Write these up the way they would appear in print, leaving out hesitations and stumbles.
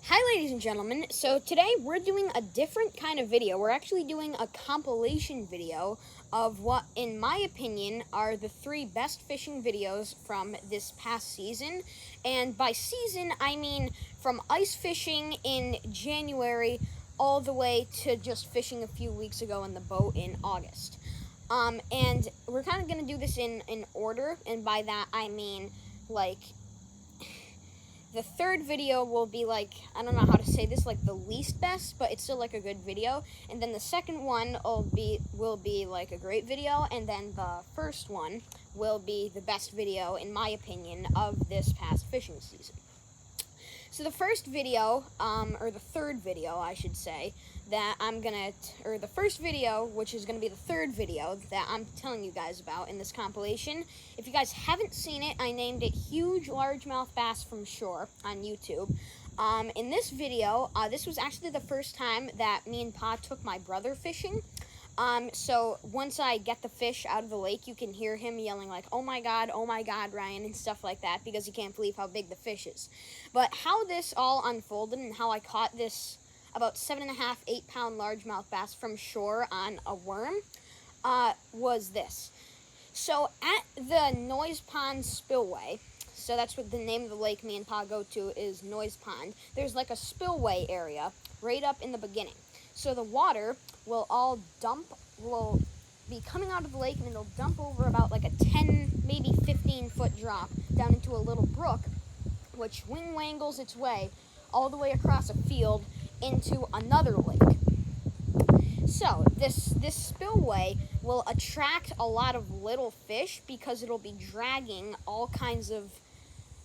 Hi ladies and gentlemen, so today we're doing a different kind of video. We're actually doing a compilation video of what, in my opinion, are the 3 best fishing videos from this past season. And by season, I mean from ice fishing in January all the way to just fishing a few weeks ago in the boat in August. And we're kind of going to do this in order, and by that I mean, like, the third video will be like, I don't know how to say this, like the least best, but it's still like a good video. And then the second one will be like a great video, and then the first one will be the best video, in my opinion, of this past fishing season. So the first video, or the third video, I should say, that the first video, which is gonna be the third video that I'm telling you guys about in this compilation. If you guys haven't seen it, I named it Huge Largemouth Bass from Shore on YouTube. In this video, this was actually the first time that me and Pa took my brother fishing. So once I get the fish out of the lake, you can hear him yelling like, oh my God, Ryan," and stuff like that, because he can't believe how big the fish is. But how this all unfolded and how I caught this about 7.5, 8 pound largemouth bass from shore on a worm, was this. So at the Noise Pond Spillway, so that's what the name of the lake me and Pa go to is Noise Pond, there's like a spillway area right up in the beginning. So the water will be coming out of the lake, and it'll dump over about like a 10, maybe 15 foot drop down into a little brook, which wing-wangles its way all the way across a field into another lake. So this spillway will attract a lot of little fish because it'll be dragging all kinds of,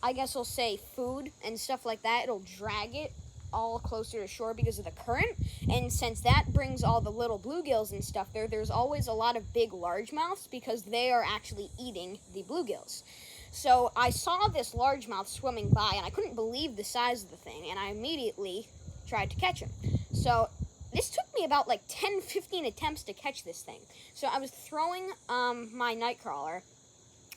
I guess I'll say, food and stuff like that. It'll drag it all closer to shore because of the current, and since that brings all the little bluegills and stuff there's always a lot of big largemouths because they are actually eating the bluegills. So I saw this largemouth swimming by, and I couldn't believe the size of the thing, and I immediately tried to catch him. So this took me about like 10-15 attempts to catch this thing. So I was throwing my nightcrawler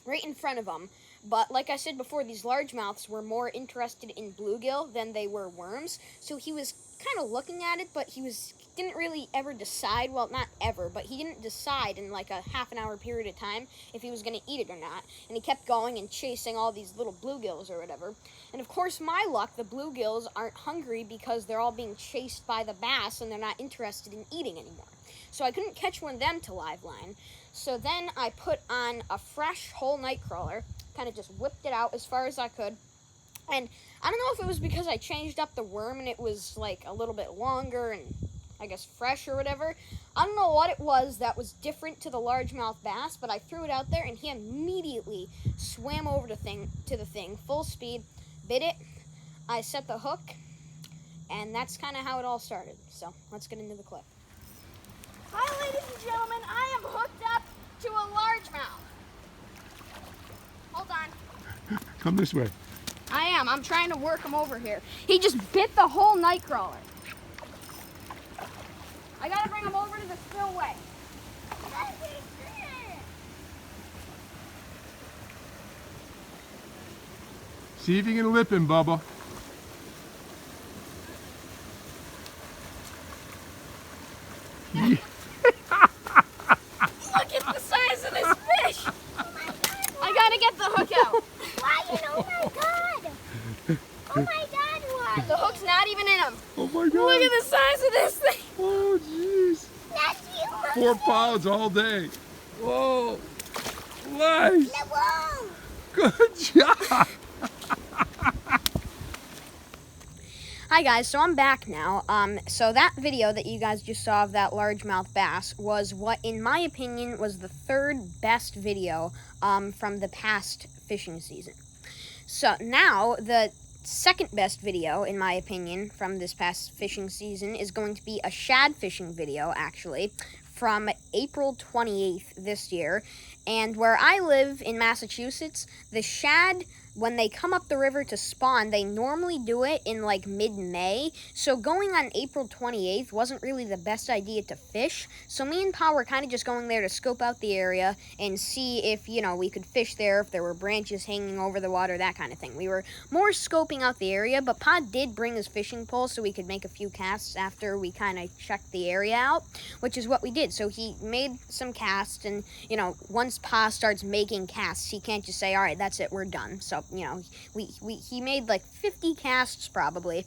right in front of him. But like I said before, these largemouths were more interested in bluegill than they were worms. So he was kind of looking at it, but he didn't really ever decide, well, not ever, but he didn't decide in like a half an hour period of time if he was going to eat it or not. And he kept going and chasing all these little bluegills or whatever. And of course, my luck, the bluegills aren't hungry because they're all being chased by the bass and they're not interested in eating anymore. So I couldn't catch one of them to live line. So then I put on a fresh whole nightcrawler, kind of just whipped it out as far as I could. And I don't know if it was because I changed up the worm and it was like a little bit longer and I guess fresh or whatever. I don't know what it was that was different to the largemouth bass, but I threw it out there and he immediately swam over to the thing, full speed, bit it. I set the hook, and that's kind of how it all started. So let's get into the clip. Hi, ladies and gentlemen, I am hooked up to a largemouth. Hold on. Come this way. I am. I'm trying to work him over here. He just bit the whole nightcrawler. I gotta bring him over to the spillway. See if you can lip him, Bubba. Look at the size of this fish. Oh my God, I gotta get the hook out. Ryan, oh my God. Oh my God, Ryan. The hook's not even in him. Oh my God. Look at the size of this thing. Oh jeez. That's you. 4 pounds all day. Whoa. Nice. Whoa. Good job. Hi guys, so I'm back now. So that video that you guys just saw of that largemouth bass was what, in my opinion, was the 3rd best video from the past fishing season. So now the 2nd best video, in my opinion, from this past fishing season is going to be a shad fishing video, actually, from April 28th this year. And where I live in Massachusetts, the shad when they come up the river to spawn, they normally do it in like mid-May. So going on April 28th wasn't really the best idea to fish. So me and Pa were kind of just going there to scope out the area and see if, you know, we could fish there, if there were branches hanging over the water, that kind of thing. We were more scoping out the area, but Pa did bring his fishing pole so we could make a few casts after we kind of checked the area out, which is what we did. So he made some casts, and, you know, once Pa starts making casts, he can't just say, all right, that's it, we're done. So, you know, he made like 50 casts probably.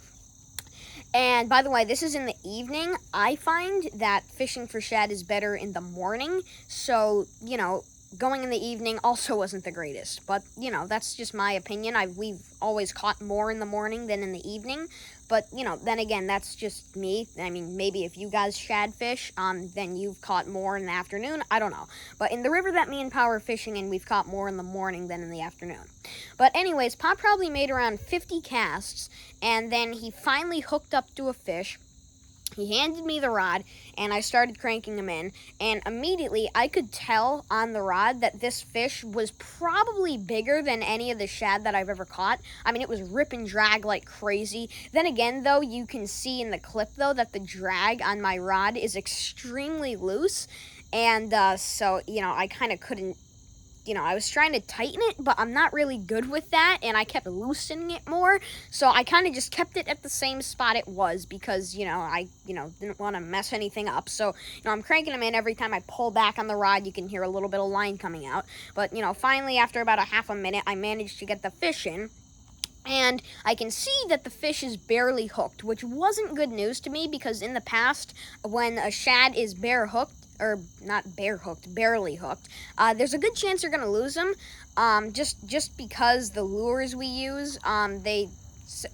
And by the way, this is in the evening. I find that fishing for shad is better in the morning. So, you know, going in the evening also wasn't the greatest. But, you know, that's just my opinion. We've always caught more in the morning than in the evening. But, you know, then again, that's just me. I mean, maybe if you guys shad fish, then you've caught more in the afternoon. I don't know. But in the river that me and Pa are fishing in, we've caught more in the morning than in the afternoon. But anyways, Pa probably made around 50 casts, and then he finally hooked up to a fish. He handed me the rod, and I started cranking him in, and immediately I could tell on the rod that this fish was probably bigger than any of the shad that I've ever caught. I mean, it was rip and drag like crazy. Then again, though, you can see in the clip, though, that the drag on my rod is extremely loose, and so, you know, I kind of couldn't, you know, I was trying to tighten it, but I'm not really good with that, and I kept loosening it more, so I kind of just kept it at the same spot it was because, you know, I, didn't want to mess anything up. So, you know, I'm cranking them in. Every time I pull back on the rod, you can hear a little bit of line coming out. But, you know, finally, after about a half a minute, I managed to get the fish in. And I can see that the fish is barely hooked, which wasn't good news to me because in the past, when a shad is barely hooked, there's a good chance you're going to lose them, just because the lures we use,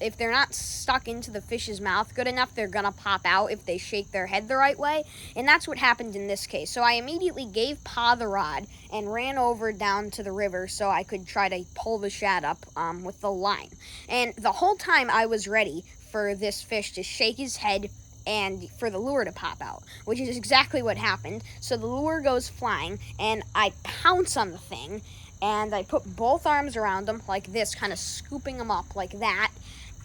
if they're not stuck into the fish's mouth good enough, they're going to pop out if they shake their head the right way, and that's what happened in this case. So I immediately gave Pa the rod and ran over down to the river so I could try to pull the shad up with the line. And the whole time I was ready for this fish to shake his head and for the lure to pop out, which is exactly what happened. So the lure goes flying, and I pounce on the thing, and I put both arms around him like this, kind of scooping him up like that,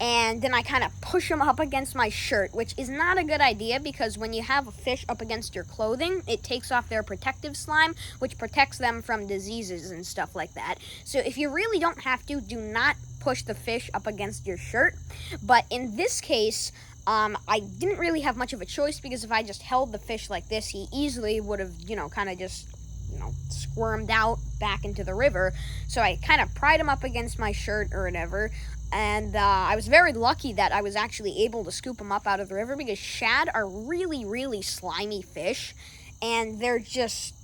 and then I kind of push him up against my shirt, which is not a good idea because when you have a fish up against your clothing, it takes off their protective slime, which protects them from diseases and stuff like that. So if you really don't have to, do not push the fish up against your shirt. But in this case, I didn't really have much of a choice because if I just held the fish like this, he easily would have, kind of just, squirmed out back into the river. So I kind of pried him up against my shirt or whatever. And I was very lucky that I was actually able to scoop him up out of the river because shad are really, really slimy fish. And they're just,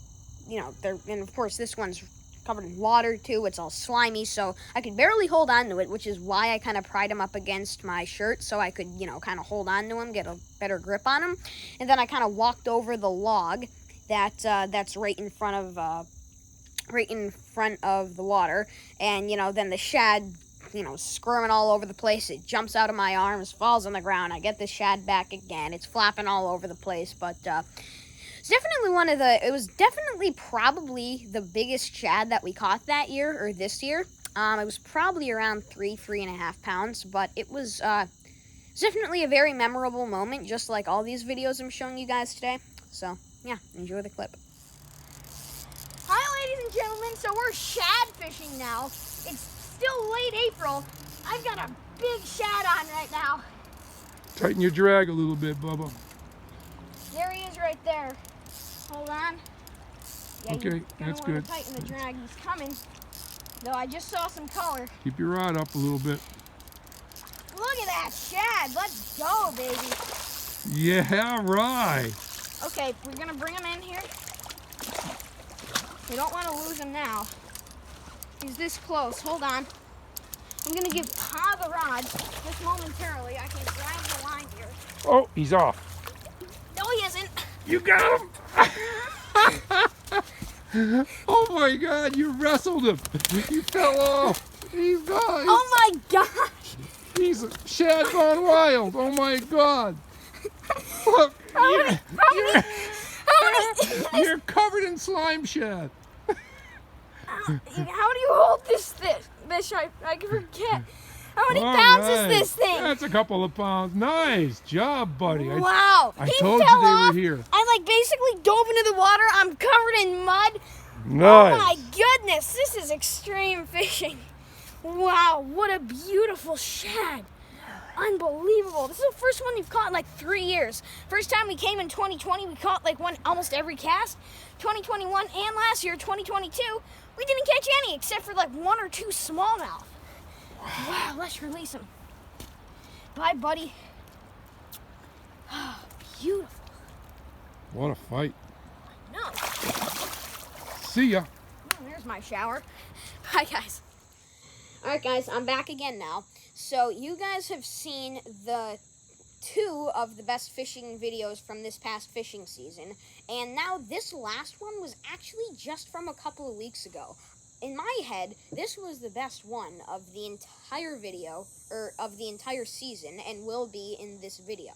and of course this one's covered in water too. It's all slimy, so I could barely hold on to it, which is why I kind of pried him up against my shirt so I could, kind of hold on to him, get a better grip on him. And then I kind of walked over the log that's right in front of the water, and then the shad, squirming all over the place. It jumps out of my arms, falls on the ground. I get the shad back again. It's flapping all over the place, but it's definitely it was definitely probably the biggest shad that we caught that year, or this year. It was probably around 3.5 pounds, but it was definitely a very memorable moment, just like all these videos I'm showing you guys today. So, yeah, enjoy the clip. Hi, ladies and gentlemen. So we're shad fishing now. It's still late April. I've got a big shad on right now. Tighten your drag a little bit, Bubba. There he is right there. Hold on. Yeah, Okay, that's good. Tighten the drag. He's coming. Though I just saw some color. Keep your rod up a little bit. Look at that shad. Let's go, baby. Yeah, right. Okay, we're gonna bring him in here. We don't want to lose him now. He's this close. Hold on. I'm gonna give Pa the rod just momentarily. I can grab the line here. Oh, he's off. No, he isn't. You got him. Oh my God, you wrestled him. He fell off. He's gone. Oh my gosh. He's shad gone wild. Oh my God. Look, you're covered in slime shad. How do you hold this fish. I forget. How many All pounds right. is this thing? That's a couple of pounds. Nice job, buddy. Wow. I He told you fell they off. were here. I like basically dove into the water. I'm covered in mud. Nice. Oh my goodness, this is extreme fishing. Wow, what a beautiful shad. Unbelievable. This is the first one we've caught in like 3 years. First time we came in 2020, we caught like one almost every cast. 2021 and last year, 2022, we didn't catch any except for like 1 or 2 smallmouth. Wow, let's release him. Bye, buddy. Beautiful. What a fight. No. See ya. Oh, there's my shower. Hi, guys. All right, guys, I'm back again now. So you guys have seen the 2 of the best fishing videos from this past fishing season, and now this last one was actually just from a couple of weeks ago. In my head, this was the best one of the entire video, or of the entire season, and will be in this video.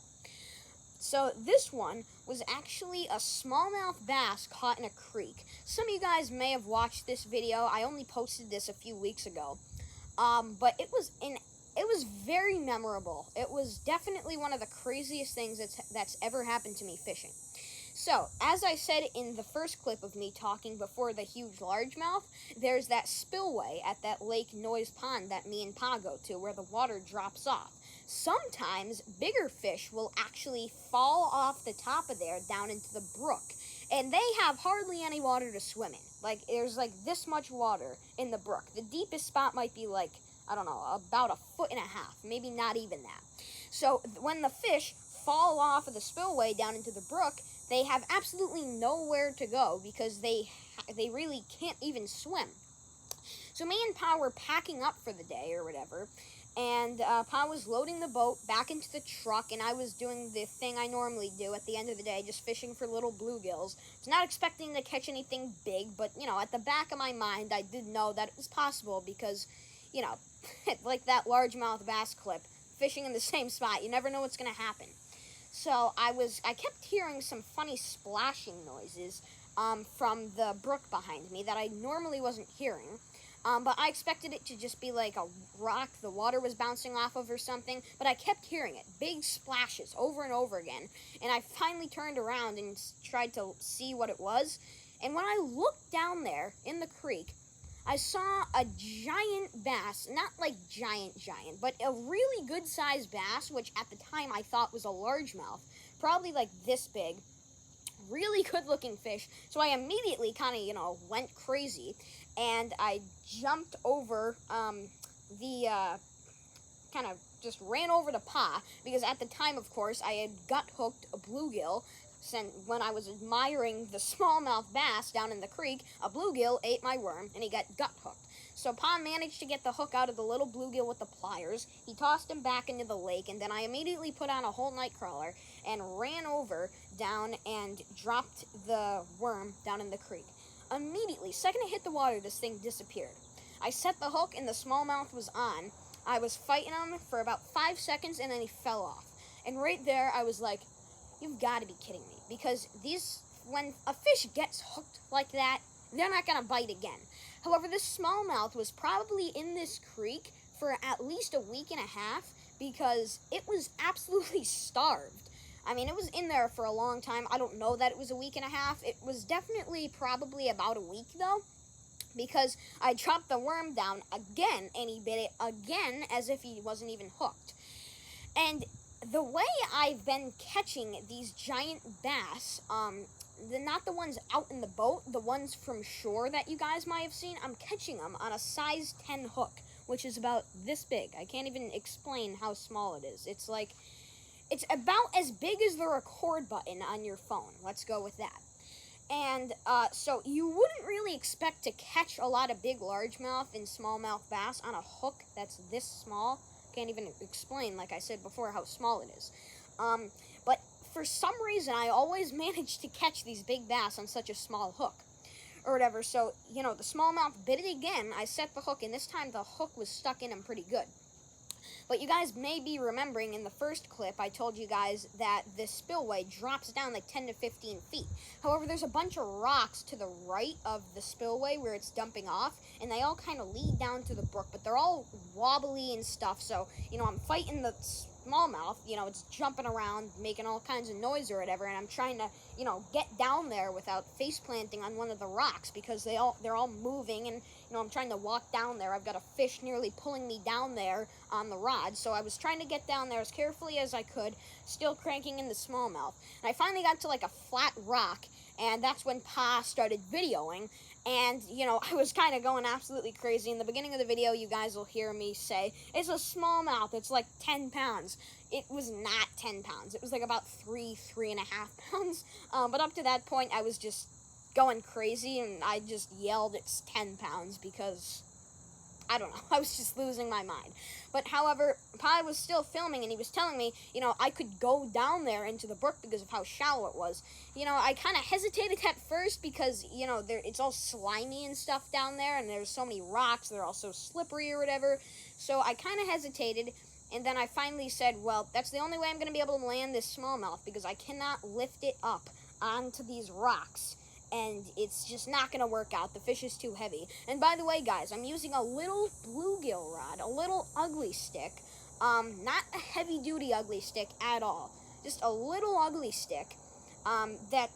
So this one was actually a smallmouth bass caught in a creek. Some of you guys may have watched this video. I only posted this a few weeks ago. But it was very memorable. It was definitely one of the craziest things that's ever happened to me fishing. So, as I said in the first clip of me talking before the huge largemouth, there's that spillway at that Lake Noise Pond that me and Pa go to where the water drops off. Sometimes bigger fish will actually fall off the top of there down into the brook. And they have hardly any water to swim in. Like, there's like this much water in the brook. The deepest spot might be like, I don't know, about 1.5 feet, maybe not even that. So when the fish fall off of the spillway down into the brook, they have absolutely nowhere to go because they really can't even swim. So me and Pa were packing up for the day or whatever, and Pa was loading the boat back into the truck, and I was doing the thing I normally do at the end of the day, just fishing for little bluegills. I was not expecting to catch anything big, but, you know, at the back of my mind, I did know that it was possible because, you know, like that largemouth bass clip, fishing in the same spot, you never know what's going to happen. So I kept hearing some funny splashing noises from the brook behind me that I normally wasn't hearing. But I expected it to just be like a rock the water was bouncing off of or something, but I kept hearing it. Big splashes over and over again. And I finally turned around and tried to see what it was. And when I looked down there in the creek, I saw a giant bass, not like giant, but a really good-sized bass, which at the time I thought was a largemouth, probably like this big. Really good-looking fish. So I immediately kind of, you know, went crazy. And I jumped over kind of just ran over to Pa, because at the time, of course, I had gut hooked a bluegill. When I was admiring the smallmouth bass down in the creek, a bluegill ate my worm, and he got gut hooked. So Pa managed to get the hook out of the little bluegill with the pliers. He tossed him back into the lake, and then I immediately put on a whole night crawler and ran over down and dropped the worm down in the creek. Immediately, second it hit the water, this thing disappeared. I set the hook, and the smallmouth was on. I was fighting him for about 5 seconds, and then he fell off. And right there, I was like, you've got to be kidding me. Because when a fish gets hooked like that, they're not going to bite again. However, this smallmouth was probably in this creek for at least a week and a half because it was absolutely starved. I mean, it was in there for a long time. I don't know that it was a week and a half. It was definitely probably about a week, though, because I dropped the worm down again, and he bit it again as if he wasn't even hooked. And the way I've been catching these giant bass, not the ones out in the boat, the ones from shore that you guys might have seen, I'm catching them on a size 10 hook, which is about this big. I can't even explain how small it is. It's about as big as the record button on your phone. Let's go with that. And so you wouldn't really expect to catch a lot of big largemouth and smallmouth bass on a hook that's this small. Can't even explain, like I said before, how small it is. But for some reason, I always manage to catch these big bass on such a small hook or whatever. So, you know, the smallmouth bit it again. I set the hook, and this time the hook was stuck in him pretty good. But you guys may be remembering in the first clip, I told you guys that this spillway drops down like 10 to 15 feet. However, there's a bunch of rocks to the right of the spillway where it's dumping off, and they all kind of lead down to the brook, but they're all wobbly and stuff. So, I'm fighting the smallmouth, it's jumping around, making all kinds of noise or whatever, and I'm trying to, get down there without face planting on one of the rocks because they're all moving, and I'm trying to walk down there. I've got a fish nearly pulling me down there on the rod, so I was trying to get down there as carefully as I could, still cranking in the smallmouth. And I finally got to like a flat rock, and that's when Pa started videoing. And, I was kind of going absolutely crazy. In the beginning of the video, you guys will hear me say, it's a smallmouth, it's like 10 pounds. It was not 10 pounds. It was like about 3.5 pounds. But up to that point, I was just going crazy, and I just yelled it's 10 pounds because, I don't know, I was just losing my mind. But however, Pa was still filming, and he was telling me, I could go down there into the brook because of how shallow it was. I kind of hesitated at first because, it's all slimy and stuff down there, and there's so many rocks, they're all so slippery or whatever. So I kind of hesitated, and then I finally said, well, that's the only way I'm going to be able to land this smallmouth because I cannot lift it up onto these rocks. And it's just not going to work out. The fish is too heavy. And by the way, guys, I'm using a little bluegill rod, a little ugly stick. Not a heavy-duty ugly stick at all. Just a little ugly stick that,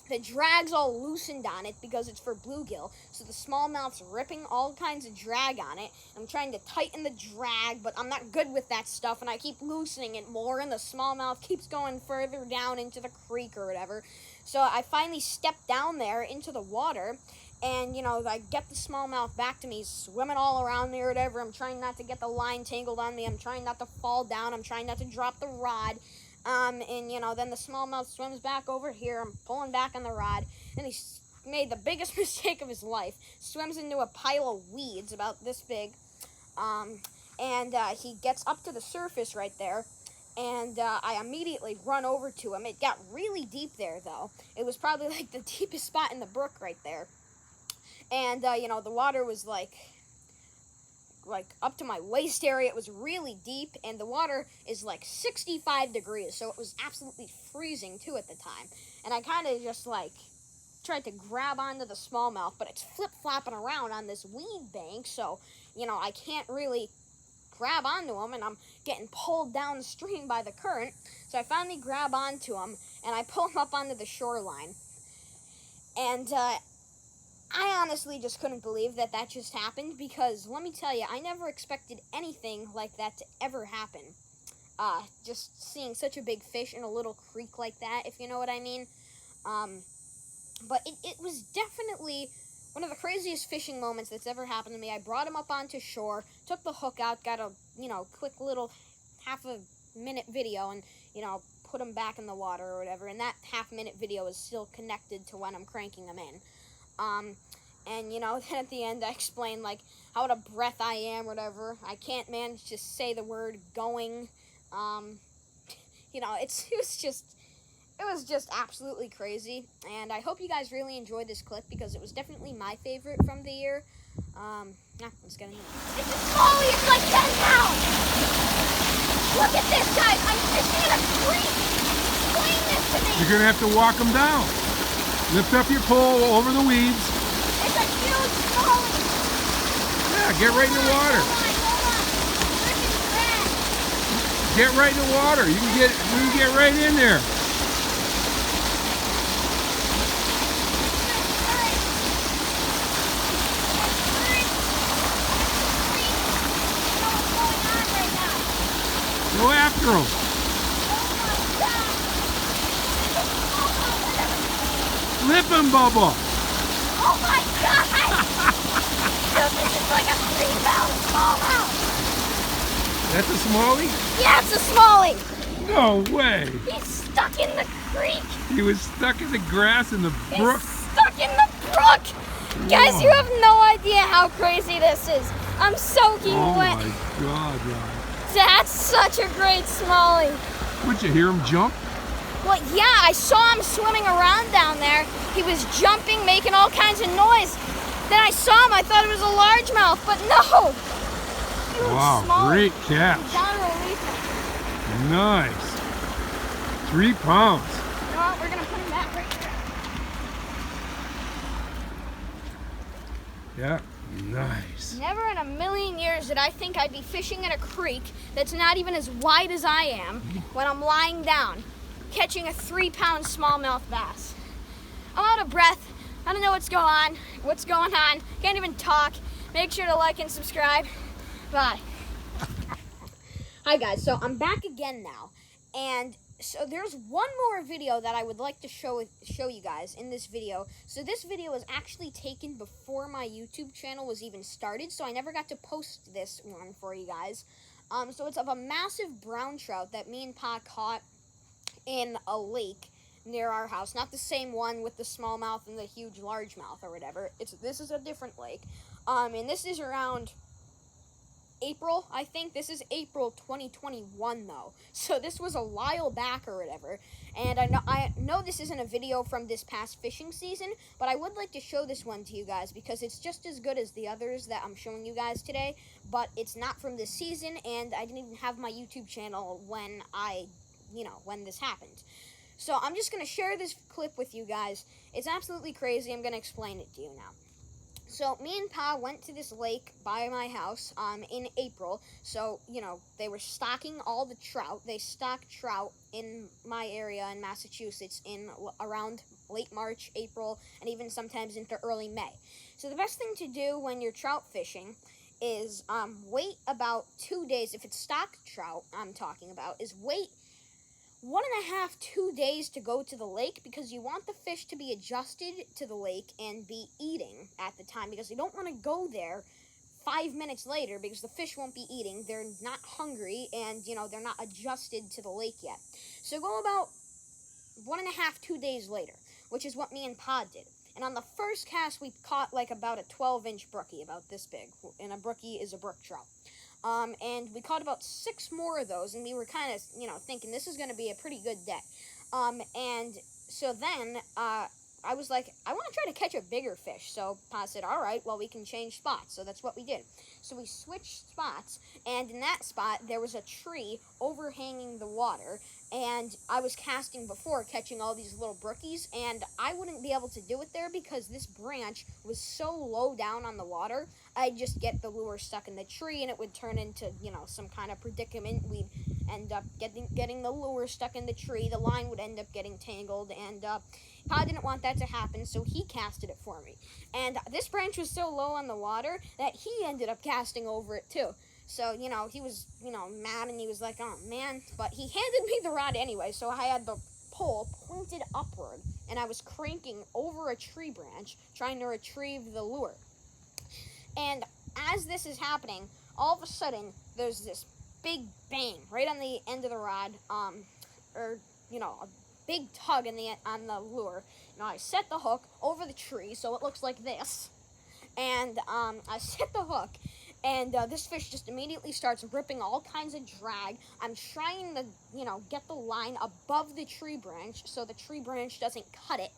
the drag's all loosened on it because it's for bluegill. So the smallmouth's ripping all kinds of drag on it. I'm trying to tighten the drag, but I'm not good with that stuff, and I keep loosening it more, and the smallmouth keeps going further down into the creek or whatever. So I finally stepped down there into the water, and, I get the smallmouth back to me, swimming all around me or whatever. I'm trying not to get the line tangled on me. I'm trying not to fall down. I'm trying not to drop the rod. And, then the smallmouth swims back over here. I'm pulling back on the rod, and he made the biggest mistake of his life. Swims into a pile of weeds about this big, and he gets up to the surface right there. And I immediately run over to him. It got really deep there, though. It was probably like the deepest spot in the brook right there. And, the water was like up to my waist area. It was really deep, and the water is like 65 degrees, so it was absolutely freezing, too, at the time. And I kind of just, tried to grab onto the smallmouth, but it's flip-flopping around on this weed bank, so, I can't really grab onto him, and I'm getting pulled downstream by the current. So I finally grab onto him, and I pull him up onto the shoreline. And I honestly just couldn't believe that just happened, because let me tell you, I never expected anything like that to ever happen. Just seeing such a big fish in a little creek like that, if you know what I mean. But it was definitely one of the craziest fishing moments that's ever happened to me. I brought him up onto shore, took the hook out, got a, quick little half-a-minute video, and, put him back in the water or whatever. And that half-minute video is still connected to when I'm cranking him in. And, then at the end I explained, how out of breath I am or whatever. I can't manage to say the word going. It was just absolutely crazy, and I hope you guys really enjoyed this clip because it was definitely my favorite from the year. Let's get into it. It's a smallie, it's like 10 pounds! Look at this, guys! I'm fishing in a creek! Explain this to me! You're going to have to walk them down. Lift up your pole over the weeds. It's a huge smallie! Yeah, get right in the water. Hold on. Freaking drag! Get right in the water. You can get right in there. Go after him. Flip him, Bubba. Oh my God! Dude, this is like a 3-pound smallmouth. That's a smallie? Yeah, it's a smallie. No way. He's stuck in the creek. He was stuck in the grass in the brook. He's stuck in the brook. Guys, Whoa. you have no idea how crazy this is. I'm soaking wet. Oh my God, Ryan. That's such a great smallie. Would you hear him jump? Well, yeah, I saw him swimming around down there. He was jumping, making all kinds of noise. Then I saw him, I thought it was a largemouth, but no! It little Wow, smaller. great catch. Gotta release him. Nice. 3 pounds. You know what? We're gonna put him back right there. Yeah, nice. Never in a million years did I think I'd be fishing in a creek that's not even as wide as I am when I'm lying down, catching a 3-pound smallmouth bass. I'm out of breath. I don't know what's going on. Can't even talk. Make sure to like and subscribe. Bye. Hi guys, so I'm back again now, and so there's one more video that I would like to show you guys in this video. So this video was actually taken before my YouTube channel was even started, so I never got to post this one for you guys. So it's of a massive brown trout that me and Pa caught in a lake near our house. Not the same one with the smallmouth and the huge largemouth or whatever. This is a different lake. And this is around April, I think. This is April 2021 though. So this was a while back or whatever. And I know this isn't a video from this past fishing season, but I would like to show this one to you guys because it's just as good as the others that I'm showing you guys today, but it's not from this season, and I didn't even have my YouTube channel when when this happened. So I'm just going to share this clip with you guys. It's absolutely crazy. I'm going to explain it to you now. So me and Pa went to this lake by my house in April. So, they were stocking all the trout. They stock trout in my area in Massachusetts in around late March, April, and even sometimes into early May. So the best thing to do when you're trout fishing is wait about 2 days. If it's stocked trout I'm talking about, is wait 1.5 to 2 days to go to the lake, because you want the fish to be adjusted to the lake and be eating at the time, because you don't want to go there 5 minutes later because the fish won't be eating. They're not hungry, and they're not adjusted to the lake yet. So go about 1.5 to 2 days later, which is what me and Pa did. And on the first cast we caught like about a 12-inch brookie, about this big, and a brookie is a brook trout. And we caught about 6 more of those, and we were kind of, thinking this is going to be a pretty good day. And so then, I was like, I want to try to catch a bigger fish. So Pa said, all right, well, we can change spots. So that's what we did. So we switched spots, and in that spot, there was a tree overhanging the water, and I was casting before, catching all these little brookies, and I wouldn't be able to do it there because this branch was so low down on the water. I'd just get the lure stuck in the tree, and it would turn into, some kind of predicament. We'd end up getting the lure stuck in the tree. The line would end up getting tangled, and Pa didn't want that to happen, so he casted it for me. And this branch was so low on the water that he ended up casting over it too. So, he was, mad, and he was like, oh, man. But he handed me the rod anyway, so I had the pole pointed upward, and I was cranking over a tree branch, trying to retrieve the lure. And as this is happening, all of a sudden, there's this big bang right on the end of the rod, a big tug on the lure. I set the hook over the tree, so it looks like this. And I set the hook, and this fish just immediately starts ripping all kinds of drag. I'm trying to, get the line above the tree branch so the tree branch doesn't cut it.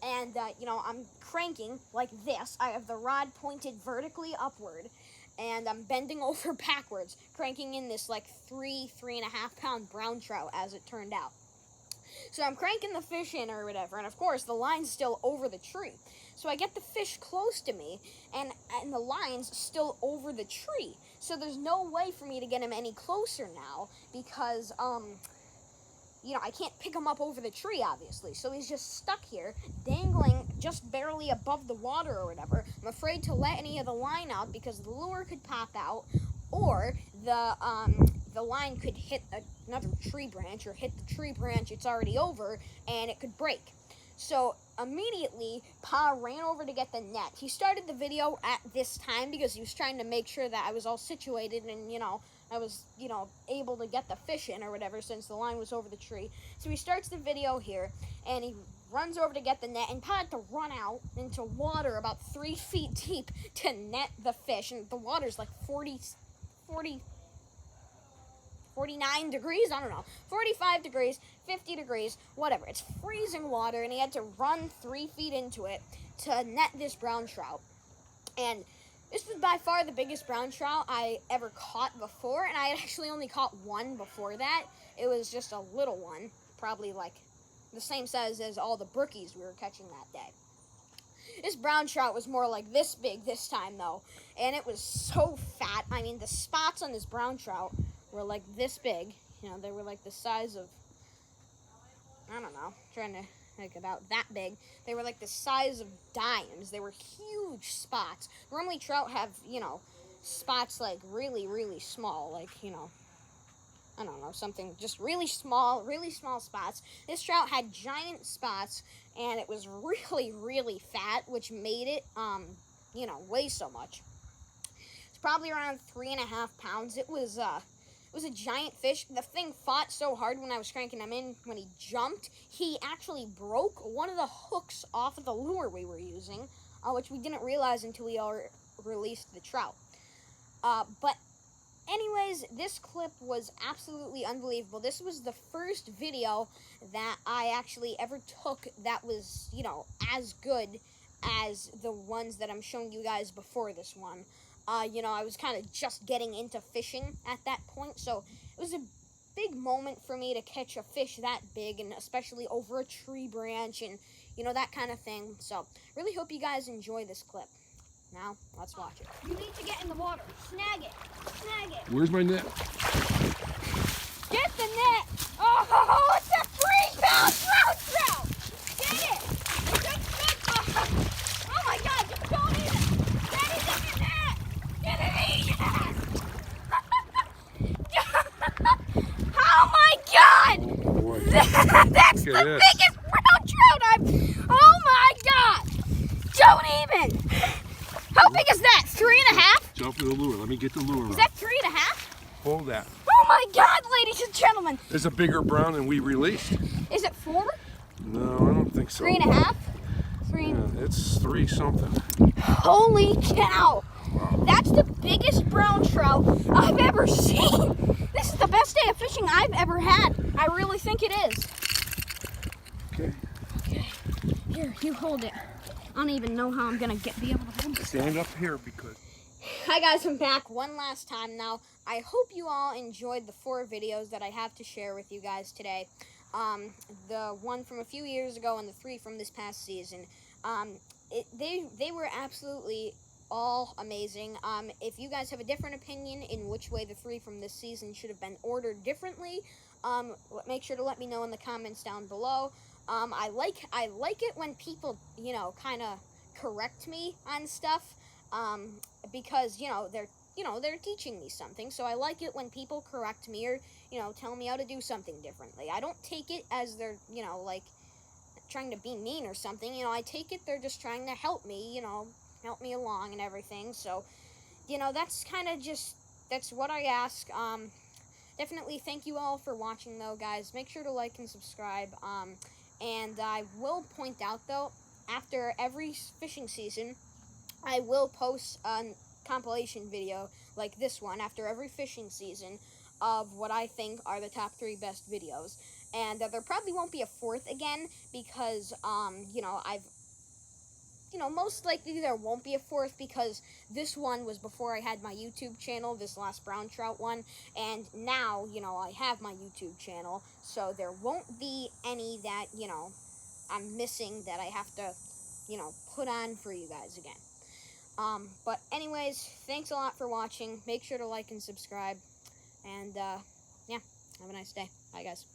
And, I'm cranking like this. I have the rod pointed vertically upward, and I'm bending over backwards, cranking in this like 3.5 pound brown trout, as it turned out. So I'm cranking the fish in or whatever, and of course the line's still over the tree. So I get the fish close to me, and the line's still over the tree. So there's no way for me to get him any closer now because, I can't pick him up over the tree, obviously. So he's just stuck here, dangling just barely above the water or whatever. I'm afraid to let any of the line out because the lure could pop out, or the line could hit another tree branch, or hit the tree branch it's already over, and it could break. So immediately, Pa ran over to get the net. He started the video at this time because he was trying to make sure that I was all situated and, I was, able to get the fish in or whatever since the line was over the tree. So he starts the video here, and he runs over to get the net, and Pa had to run out into water about 3 feet deep to net the fish, and the water's like 49 degrees, I don't know, 45 degrees, 50 degrees, whatever. It's freezing water, and he had to run 3 feet into it to net this brown trout. And This was by far the biggest brown trout I ever caught before, and I had actually only caught one before that. It was just a little one, probably like the same size as all the brookies we were catching that day. This brown trout was more like this big this time, though, and it was so fat. I mean, the spots on this brown trout were like this big. You know, they were like the size of, I don't know, trying to think about that big. They were like the size of dimes. They were huge spots. Normally trout have, you know, spots like really, really small, like, you know, I don't know, something just really small spots. This trout had giant spots, and it was really, really fat, which made it, you know, weigh so much. It's probably around 3.5 pounds. It was a giant fish. The thing fought so hard when I was cranking him in. When he jumped, he actually broke one of the hooks off of the lure we were using, which we didn't realize until we all released the trout. But anyways, this clip was absolutely unbelievable. This was the first video that I actually ever took that was, you know, as good as the ones that I'm showing you guys before this one. You know, I was kind of just getting into fishing at that point, so it was a big moment for me to catch a fish that big, and especially over a tree branch and, you know, that kind of thing. So, really hope you guys enjoy this clip. Now, let's watch it. You need to get in the water. Snag it. Snag it. Where's my net? Get the net. Oh, it's a 3-pound trout. Get it. Oh my God, just don't eat it. Get it in your net. Get it in your net. Oh my God. Oh boy. That's Look at the this. biggest brown trout I've. Oh my God. Don't even. How big is that? 3.5? Jump in the lure. Let me get the lure. Is that 3.5? Hold that. Oh my God, ladies and gentlemen. There's a bigger brown than we released. Is it 4? No, I don't think so. 3.5? 3. Yeah, it's 3 something. Holy cow! That's the biggest brown trout I've ever seen. This is the best day of fishing I've ever had. I really think it is. Okay. Okay. Here, you hold it. I don't even know how I'm gonna be able to hold this. Stand up here because. Hi guys, I'm back one last time now. I hope you all enjoyed the 4 videos that I have to share with you guys today. The one from a few years ago and the 3 from this past season. They were absolutely all amazing. If you guys have a different opinion in which way the 3 from this season should have been ordered differently, make sure to let me know in the comments down below. I like it when people, you know, kind of correct me on stuff, because, you know, they're teaching me something. So I like it when people correct me or, you know, tell me how to do something differently. I don't take it as they're, you know, like trying to be mean or something. You know, I take it they're just trying to help me, you know, help me along and everything. So, you know, that's kind of just, that's what I ask. Definitely thank you all for watching, though, guys. Make sure to like and subscribe. And I will point out, though, after every fishing season, I will post a compilation video like this one after every fishing season of what I think are the top 3 best videos. And there probably won't be a 4th again because, you know, most likely there won't be a 4th because this one was before I had my YouTube channel, this last brown trout one, and now, you know, I have my YouTube channel, so there won't be any that, you know, I'm missing that I have to, you know, put on for you guys again. But anyways, thanks a lot for watching. Make sure to like and subscribe, and, yeah, have a nice day. Bye, guys.